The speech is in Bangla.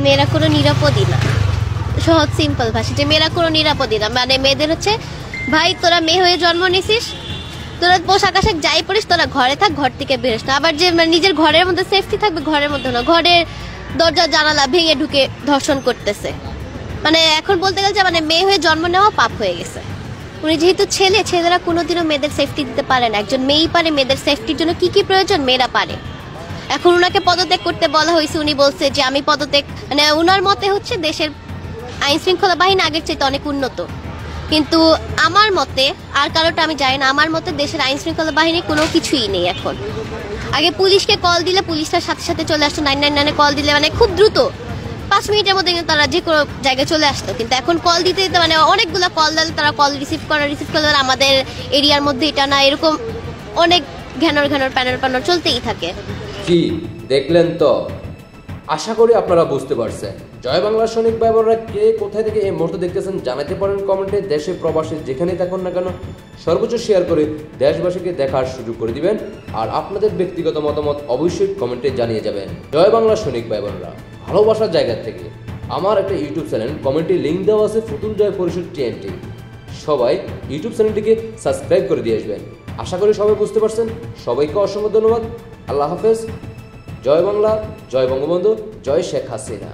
মেয়েরা কোনো নিরাপদই না। সহজ সিম্পল ভাষা, যে মেয়েরা কোনো নিরাপদই না। মানে মেয়েদের হচ্ছে, ভাই তোরা মেয়ে হয়ে জন্ম নিছিস, তোরা পোশাক আশাক যাই পড়িস, তোরা ঘরে থাক, ঘর থেকে বেরোস না। আবার যে নিজের ঘরের মধ্যে সেফটি থাকবে, ঘরের মধ্যে না, ঘরের দরজা জানালা ভেঙে ঢুকে ধর্ষণ করতেছে। মানে এখন বলতে গেলে যে মানে মেয়ে হয়ে জন্ম নেওয়া পাপ হয়ে গেছে। উনি যেহেতু ছেলে, ছেলেরা কোনোদিনও মেয়েদের সেফটি দিতে পারে না। একজন মেয়েই পারে। মেয়েদের সেফটির জন্য কি কি প্রয়োজন মেয়েরা পারে। এখন উনাকে পদত্যাগ করতে বলা হয়েছে, উনি বলছে যে আমি পদত্যাগ, মানে উনার মতে হচ্ছে দেশের আইন শৃঙ্খলা বাহিনী আগের চাইতে অনেক উন্নত। কিন্তু আমার মতে, আর কারোটা আমি জানি না, আমার মতে দেশের আইন শৃঙ্খলা বাহিনী কোনো কিছুই নেই এখন। আগে পুলিশকে কল দিলে পুলিশটার সাথে সাথে চলে আসতো, 999 কল দিলে মানে খুব দ্রুত 5 মিনিটের মধ্যে কিন্তু তারা যে কোনো জায়গায় চলে আসতো। কিন্তু এখন কল দিতে দিতে মানে অনেকগুলো কল দিলে তারা কল রিসিভ করলে আমাদের এরিয়ার মধ্যে এটা না, এরকম অনেক ঘ্যানর প্যানর চলতেই থাকে। কি দেখলেন তো? আশা করি আপনারা বুঝতে পারছেন। জয় বাংলা সৈনিক ভাই বোনেরা কে কোথায় থেকে এই মুহূর্তে দেখতেছেন জানাতে পারেন কমেন্টে। দেশে প্রবাসে যেখানেই থাকুন না কেন সর্বোচ্চ শেয়ার করে দেশবাসীকে দেখার সুযোগ করে দিবেন। আর আপনাদের ব্যক্তিগত মতামত অবশ্যই কমেন্টে জানিয়ে যাবেন। জয় বাংলা সৈনিক ভাই বোনেরা, ভালোবাসার জায়গা থেকে আমার একটা ইউটিউব চ্যানেল, কমেন্টে লিঙ্ক দেওয়া আছে, ফুতুল জয় পরিষদ TNT। সবাই ইউটিউব চ্যানেলটিকে সাবস্ক্রাইব করে দিয়ে আসবেন। আশা করি সবাই বুঝতে পারছেন। সবাইকে অসংখ্য ধন্যবাদ। আল্লাহ হাফেজ। জয় বাংলা, জয় বঙ্গবন্ধু, জয় শেখ হাসিনা।